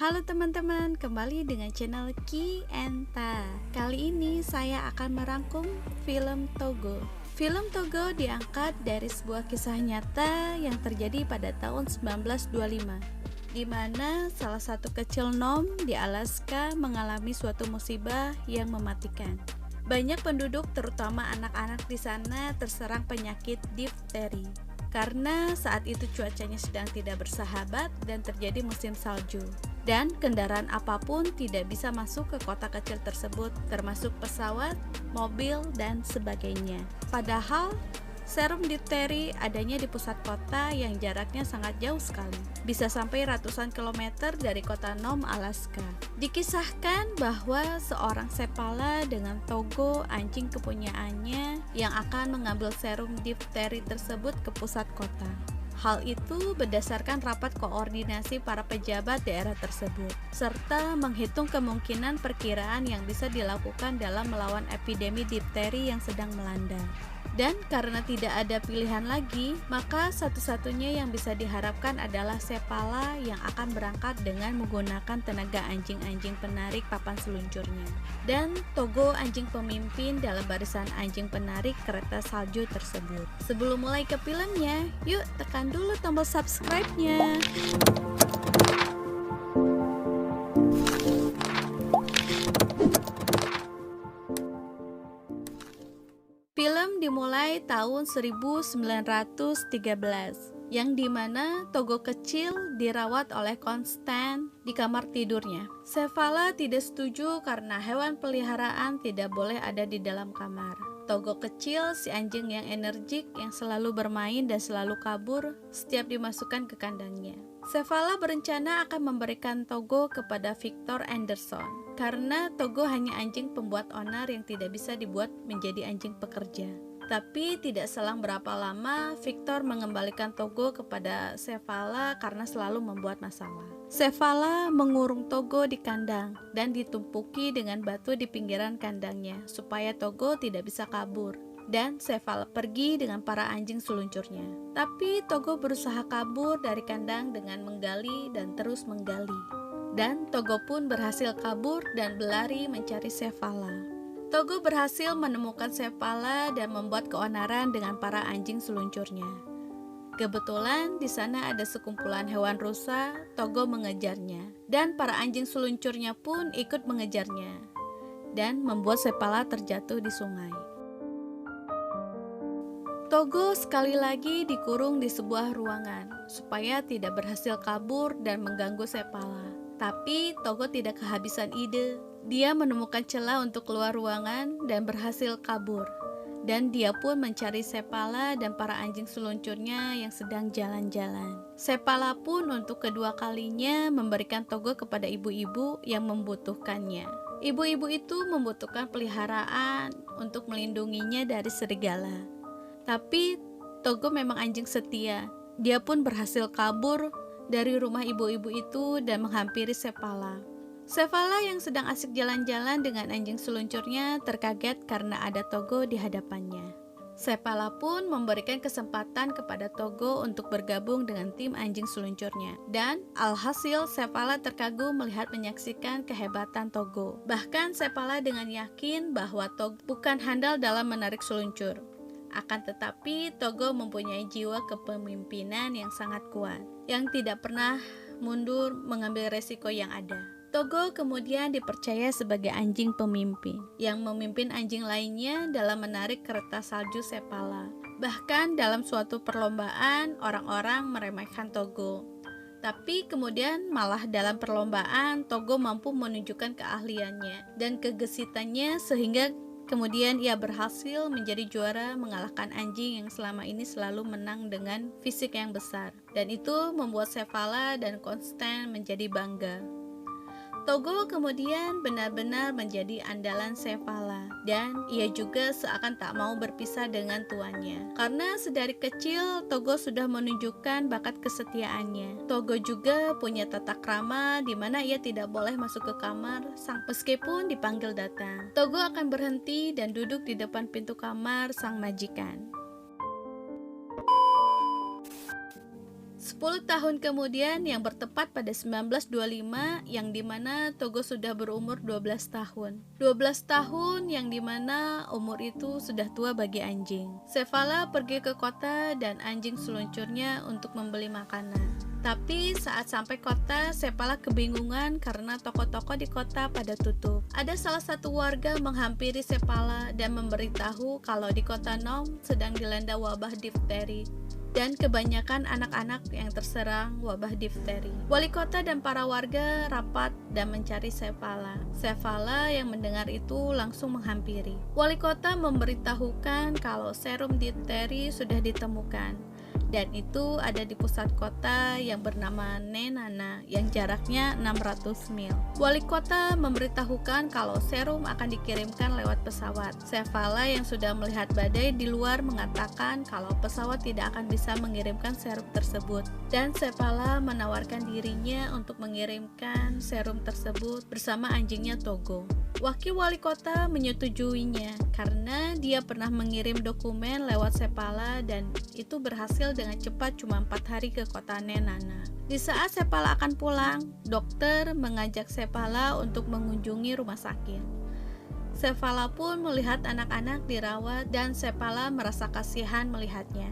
Halo teman-teman, kembali dengan channel Ki Enta. Kali ini saya akan merangkum film Togo. Film Togo diangkat dari sebuah kisah nyata yang terjadi pada tahun 1925, di mana salah satu kecil nom di Alaska mengalami suatu musibah yang mematikan. Banyak penduduk, terutama anak-anak di sana, terserang penyakit difteri. Karena saat itu cuacanya sedang tidak bersahabat dan terjadi musim salju. Dan kendaraan apapun tidak bisa masuk ke kota kecil tersebut, termasuk pesawat, mobil, dan sebagainya. Padahal serum difteri adanya di pusat kota yang jaraknya sangat jauh sekali, bisa sampai ratusan kilometer dari kota Nome, Alaska. Dikisahkan bahwa seorang sepala dengan Togo, anjing kepunyaannya, yang akan mengambil serum difteri tersebut ke pusat kota. Hal itu berdasarkan rapat koordinasi para pejabat daerah tersebut, serta menghitung kemungkinan perkiraan yang bisa dilakukan dalam melawan epidemi difteri yang sedang melanda. Dan karena tidak ada pilihan lagi, maka satu-satunya yang bisa diharapkan adalah sepala yang akan berangkat dengan menggunakan tenaga anjing-anjing penarik papan seluncurnya. Dan Togo anjing pemimpin dalam barisan anjing penarik kereta salju tersebut. Sebelum mulai ke filmnya, yuk tekan dulu tombol subscribe-nya. Film dimulai tahun 1913, yang dimana Togo kecil dirawat oleh Constant di kamar tidurnya. Sepala tidak setuju karena hewan peliharaan tidak boleh ada di dalam kamar. Togo kecil, si anjing yang energik, yang selalu bermain dan selalu kabur setiap dimasukkan ke kandangnya. Sepala berencana akan memberikan Togo kepada Victor Anderson, karena Togo hanya anjing pembuat onar yang tidak bisa dibuat menjadi anjing pekerja. Tapi tidak selang berapa lama, Victor mengembalikan Togo kepada Sepala karena selalu membuat masalah. Sepala mengurung Togo di kandang dan ditumpuki dengan batu di pinggiran kandangnya supaya Togo tidak bisa kabur. Dan Sepala pergi dengan para anjing seluncurnya. Tapi Togo berusaha kabur dari kandang dengan menggali dan terus menggali. Dan Togo pun berhasil kabur dan berlari mencari Sepala. Togo berhasil menemukan Sepala dan membuat keonaran dengan para anjing seluncurnya. Kebetulan di sana ada sekumpulan hewan rusa. Togo mengejarnya, dan para anjing seluncurnya pun ikut mengejarnya, dan membuat Sepala terjatuh di sungai. Togo sekali lagi dikurung di sebuah ruangan supaya tidak berhasil kabur dan mengganggu Sepala. Tapi Togo tidak kehabisan ide. Dia menemukan celah untuk keluar ruangan dan berhasil kabur. Dan dia pun mencari Sepala dan para anjing seluncurnya yang sedang jalan-jalan. Sepala pun untuk kedua kalinya memberikan Togo kepada ibu-ibu yang membutuhkannya. Ibu-ibu itu membutuhkan peliharaan untuk melindunginya dari serigala. Tapi Togo memang anjing setia. Dia pun berhasil kabur dari rumah ibu-ibu itu dan menghampiri Sepala. Sepala yang sedang asik jalan-jalan dengan anjing seluncurnya terkaget karena ada Togo di hadapannya. Sepala pun memberikan kesempatan kepada Togo untuk bergabung dengan tim anjing seluncurnya. Dan alhasil Sepala terkagum melihat menyaksikan kehebatan Togo. Bahkan Sepala dengan yakin bahwa Togo bukan handal dalam menarik seluncur. Akan tetapi Togo mempunyai jiwa kepemimpinan yang sangat kuat, yang tidak pernah mundur mengambil resiko yang ada. Togo kemudian dipercaya sebagai anjing pemimpin, yang memimpin anjing lainnya dalam menarik kereta salju Sepala. Bahkan dalam suatu perlombaan, orang-orang meremehkan Togo. Tapi kemudian malah dalam perlombaan, Togo mampu menunjukkan keahliannya dan kegesitannya sehingga kemudian ia berhasil menjadi juara mengalahkan anjing yang selama ini selalu menang dengan fisik yang besar. Dan itu membuat Sepala dan Constant menjadi bangga. Togo kemudian benar-benar menjadi andalan Sepala, dan ia juga seakan tak mau berpisah dengan tuannya. Karena sedari kecil Togo sudah menunjukkan bakat kesetiaannya. Togo juga punya tata krama di mana ia tidak boleh masuk ke kamar meskipun dipanggil datang. Togo akan berhenti dan duduk di depan pintu kamar sang majikan. 10 tahun kemudian yang bertepat pada 1925 yang dimana Togo sudah berumur 12 tahun. 12 tahun yang dimana umur itu sudah tua bagi anjing. Sevala pergi ke kota dan anjing seluncurnya untuk membeli makanan. Tapi saat sampai kota, Sepala kebingungan karena toko-toko di kota pada tutup. Ada salah satu warga menghampiri Sepala dan memberitahu kalau di kota Nome sedang dilanda wabah difteri dan kebanyakan anak-anak yang terserang wabah difteri. Wali kota dan para warga rapat dan mencari Sepala. Sepala yang mendengar itu langsung menghampiri. Wali kota memberitahukan kalau serum difteri sudah ditemukan. Dan itu ada di pusat kota yang bernama Nenana yang jaraknya 600 mil. Wali kota memberitahukan kalau serum akan dikirimkan lewat pesawat. Sevala yang sudah melihat badai di luar mengatakan kalau pesawat tidak akan bisa mengirimkan serum tersebut. Dan Sevala menawarkan dirinya untuk mengirimkan serum tersebut bersama anjingnya Togo. Wakil wali kota menyetujuinya karena dia pernah mengirim dokumen lewat Sepala dan itu berhasil dengan cepat cuma 4 hari ke kota Nenana. Di saat Sepala akan pulang, dokter mengajak Sepala untuk mengunjungi rumah sakit. Sepala pun melihat anak-anak dirawat dan Sepala merasa kasihan melihatnya.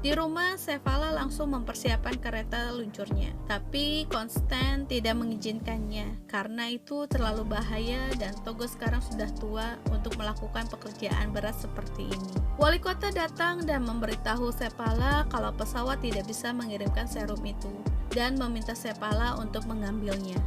Di rumah, Sepala langsung mempersiapkan kereta luncurnya. Tapi Konstan tidak mengizinkannya karena itu terlalu bahaya dan Togo sekarang sudah tua untuk melakukan pekerjaan berat seperti ini. Wali kota datang dan memberitahu Sepala kalau pesawat tidak bisa mengirimkan serum itu dan meminta Sepala untuk mengambilnya.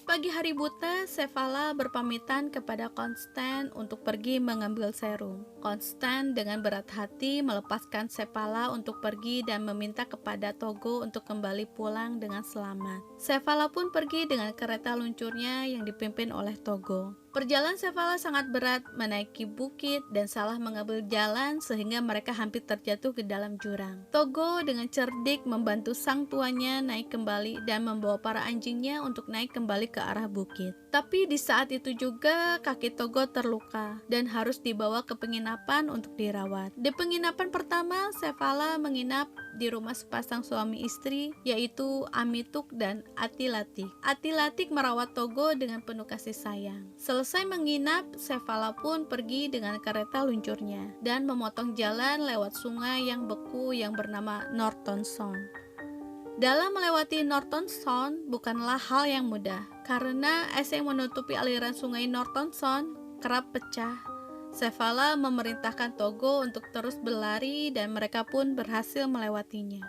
Pagi hari buta, Sepala berpamitan kepada Konstan untuk pergi mengambil serum. Konstan dengan berat hati melepaskan Sepala untuk pergi dan meminta kepada Togo untuk kembali pulang dengan selamat. Sepala pun pergi dengan kereta luncurnya yang dipimpin oleh Togo. Perjalanan Sepala sangat berat, menaiki bukit dan salah mengambil jalan sehingga mereka hampir terjatuh ke dalam jurang. Togo dengan cerdik membantu sang tuannya naik kembali dan membawa para anjingnya untuk naik kembali ke arah bukit. Tapi di saat itu juga kaki Togo terluka dan harus dibawa ke penginapan untuk dirawat. Di penginapan pertama, Sepala menginap di rumah sepasang suami istri yaitu Amituk dan Atilatik. Atilatik merawat Togo dengan penuh kasih sayang. Selesai menginap, Sepala pun pergi dengan kereta luncurnya dan memotong jalan lewat sungai yang beku yang bernama Norton Sound. Dalam melewati Norton Sound bukanlah hal yang mudah karena es yang menutupi aliran sungai Norton Sound kerap pecah. Sepala memerintahkan Togo untuk terus berlari dan mereka pun berhasil melewatinya.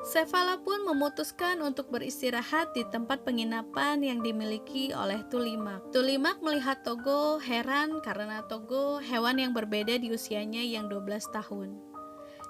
Sepala pun memutuskan untuk beristirahat di tempat penginapan yang dimiliki oleh Tulimak. Tulimak melihat Togo heran karena Togo hewan yang berbeda di usianya yang 12 tahun.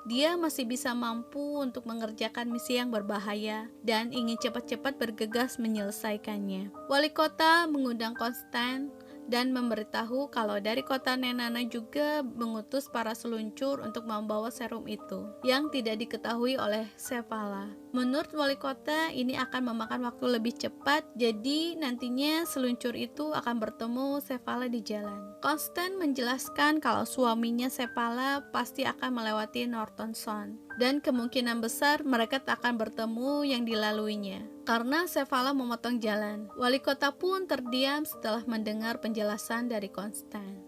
Dia masih bisa mampu untuk mengerjakan misi yang berbahaya dan ingin cepat-cepat bergegas menyelesaikannya. Wali kota mengundang Konstan dan memberitahu kalau dari kota Nenana juga mengutus para seluncur untuk membawa serum itu yang tidak diketahui oleh Sepala. Menurut wali kota ini akan memakan waktu lebih cepat, jadi nantinya seluncur itu akan bertemu Sepala di jalan. Konstan menjelaskan kalau suaminya Sepala pasti akan melewati Norton Sound dan kemungkinan besar mereka tak akan bertemu yang dilaluinya karena Sepala memotong jalan. Wali kota pun terdiam setelah mendengar penjelasan dari Konstan.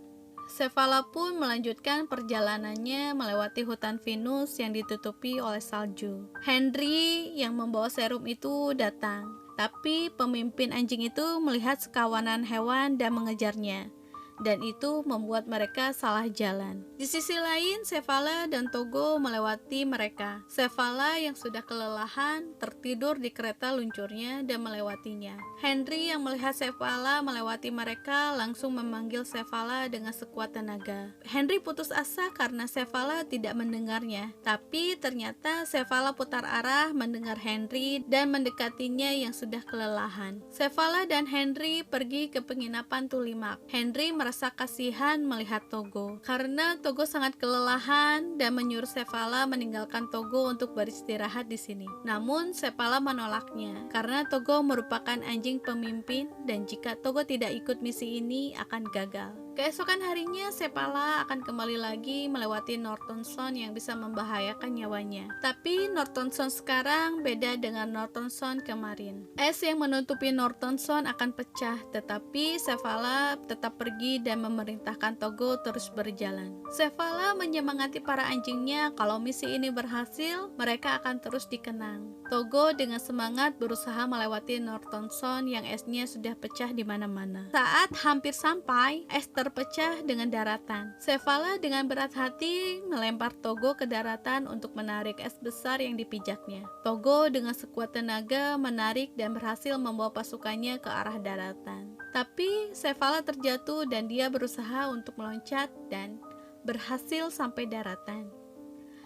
Sepala pun melanjutkan perjalanannya melewati hutan pinus yang ditutupi oleh salju. Henry yang membawa serum itu datang, tapi pemimpin anjing itu melihat sekawanan hewan dan mengejarnya. Dan itu membuat mereka salah jalan. Di sisi lain, Sepala dan Togo melewati mereka. Sepala yang sudah kelelahan tertidur di kereta luncurnya dan melewatinya. Henry yang melihat Sepala melewati mereka langsung memanggil Sepala dengan sekuat tenaga. Henry putus asa karena Sepala tidak mendengarnya, tapi ternyata Sepala putar arah mendengar Henry dan mendekatinya yang sudah kelelahan. Sepala dan Henry pergi ke penginapan Tulimak. Henry merasa kasihan melihat Togo karena Togo sangat kelelahan dan menyuruh Sepala meninggalkan Togo untuk beristirahat di sini. Namun Sepala menolaknya karena Togo merupakan anjing pemimpin dan jika Togo tidak ikut misi ini akan gagal. Keesokan harinya, Sepala akan kembali lagi melewati Norton Sound yang bisa membahayakan nyawanya. Tapi Norton Sound sekarang beda dengan Norton Sound kemarin. Es yang menutupi Norton Sound akan pecah, tetapi Sepala tetap pergi dan memerintahkan Togo terus berjalan. Sepala menyemangati para anjingnya kalau misi ini berhasil, mereka akan terus dikenang. Togo dengan semangat berusaha melewati Norton Sound yang esnya sudah pecah di mana-mana. Saat hampir sampai, es terpecah dengan daratan. Sepala dengan berat hati melempar Togo ke daratan untuk menarik es besar yang dipijaknya. Togo dengan sekuat tenaga menarik dan berhasil membawa pasukannya ke arah daratan. Tapi Sepala terjatuh dan dia berusaha untuk meloncat dan berhasil sampai daratan.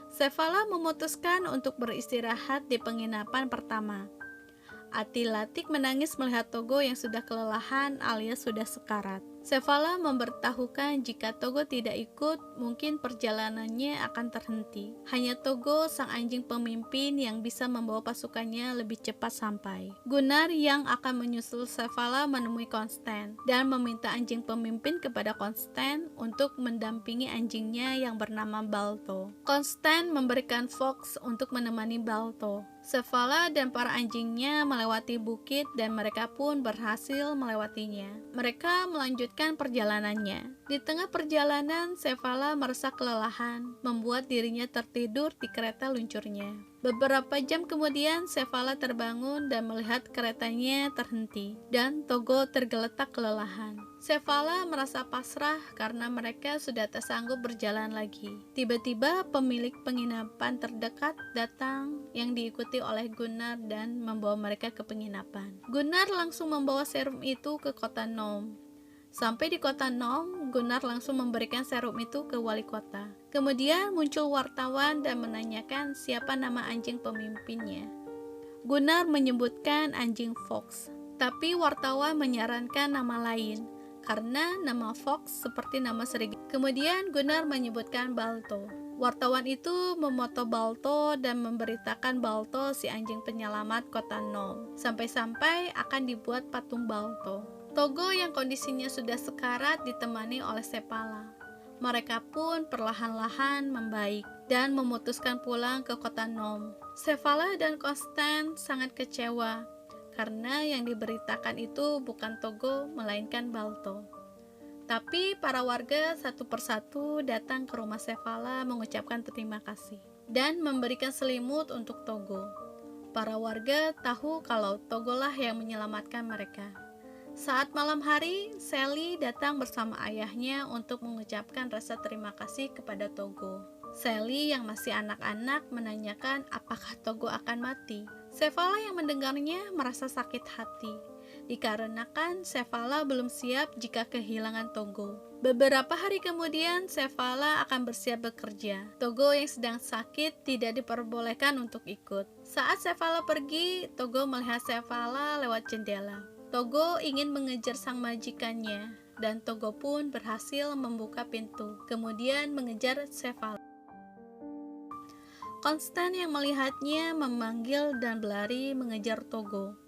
Sepala memutuskan untuk beristirahat di penginapan pertama. Atilatik menangis melihat Togo yang sudah kelelahan alias sudah sekarat. Sepala memberitahukan jika Togo tidak ikut, mungkin perjalanannya akan terhenti. Hanya Togo, sang anjing pemimpin, yang bisa membawa pasukannya lebih cepat sampai. Gunnar yang akan menyusul Sepala menemui Constant dan meminta anjing pemimpin kepada Constant untuk mendampingi anjingnya yang bernama Balto. Constant memberikan Fox untuk menemani Balto. Sepala dan para anjingnya melewati bukit dan mereka pun berhasil melewatinya. Mereka melanjutkan perjalanannya. Di tengah perjalanan, Sepala merasa kelelahan, membuat dirinya tertidur di kereta luncurnya. Beberapa jam kemudian, Sepala terbangun dan melihat keretanya terhenti, dan Togo tergeletak kelelahan. Sepala merasa pasrah karena mereka sudah tak sanggup berjalan lagi. Tiba-tiba pemilik penginapan terdekat datang yang diikuti oleh Gunnar dan membawa mereka ke penginapan. Gunnar langsung membawa serum itu ke kota Nome. Sampai di kota Nome, Gunnar langsung memberikan serum itu ke wali kota. Kemudian muncul wartawan dan menanyakan siapa nama anjing pemimpinnya. Gunnar menyebutkan anjing Fox, tapi wartawan menyarankan nama lain karena nama Fox seperti nama serigala. Kemudian Gunnar menyebutkan Balto. Wartawan itu memoto Balto dan memberitakan Balto si anjing penyelamat kota Nome. Sampai-sampai akan dibuat patung Balto. Togo yang kondisinya sudah sekarat ditemani oleh Sepala. Mereka pun perlahan-lahan membaik dan memutuskan pulang ke kota Nome. Sepala dan Constant sangat kecewa karena yang diberitakan itu bukan Togo melainkan Balto. Tapi para warga satu persatu datang ke rumah Sepala mengucapkan terima kasih dan memberikan selimut untuk Togo. Para warga tahu kalau Togolah yang menyelamatkan mereka. Saat malam hari, Sally datang bersama ayahnya untuk mengucapkan rasa terima kasih kepada Togo. Sally yang masih anak-anak menanyakan apakah Togo akan mati. Sepala yang mendengarnya merasa sakit hati, dikarenakan Sepala belum siap jika kehilangan Togo. Beberapa hari kemudian, Sepala akan bersiap bekerja. Togo yang sedang sakit tidak diperbolehkan untuk ikut. Saat Sepala pergi, Togo melihat Sepala lewat jendela. Togo ingin mengejar sang majikannya, dan Togo pun berhasil membuka pintu, kemudian mengejar Sepala. Constant yang melihatnya memanggil dan berlari mengejar Togo.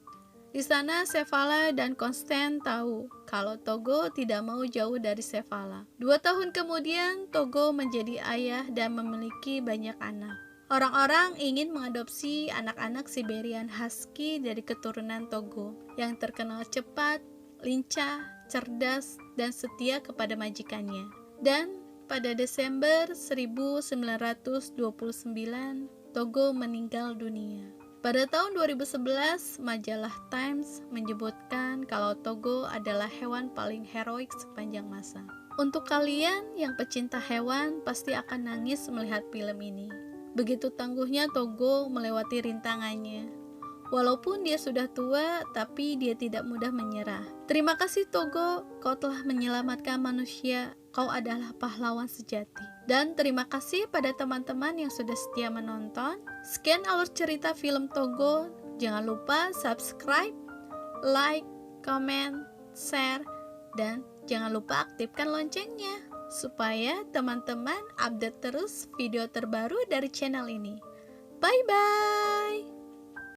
Di sana Sepala dan Constant tahu kalau Togo tidak mau jauh dari Sepala. 2 tahun kemudian Togo menjadi ayah dan memiliki banyak anak. Orang-orang ingin mengadopsi anak-anak Siberian Husky dari keturunan Togo yang terkenal cepat, lincah, cerdas, dan setia kepada majikannya. Dan pada Desember 1929, Togo meninggal dunia. Pada tahun 2011, majalah Times menyebutkan kalau Togo adalah hewan paling heroik sepanjang masa. Untuk kalian yang pecinta hewan, pasti akan nangis melihat film ini. Begitu tangguhnya Togo melewati rintangannya. Walaupun dia sudah tua, tapi dia tidak mudah menyerah. Terima kasih Togo, kau telah menyelamatkan manusia. Kau adalah pahlawan sejati. Dan terima kasih pada teman-teman yang sudah setia menonton. Sekian alur cerita film Togo. Jangan lupa subscribe, like, comment, share, dan jangan lupa aktifkan loncengnya supaya teman-teman update terus video terbaru dari channel ini. Bye-bye!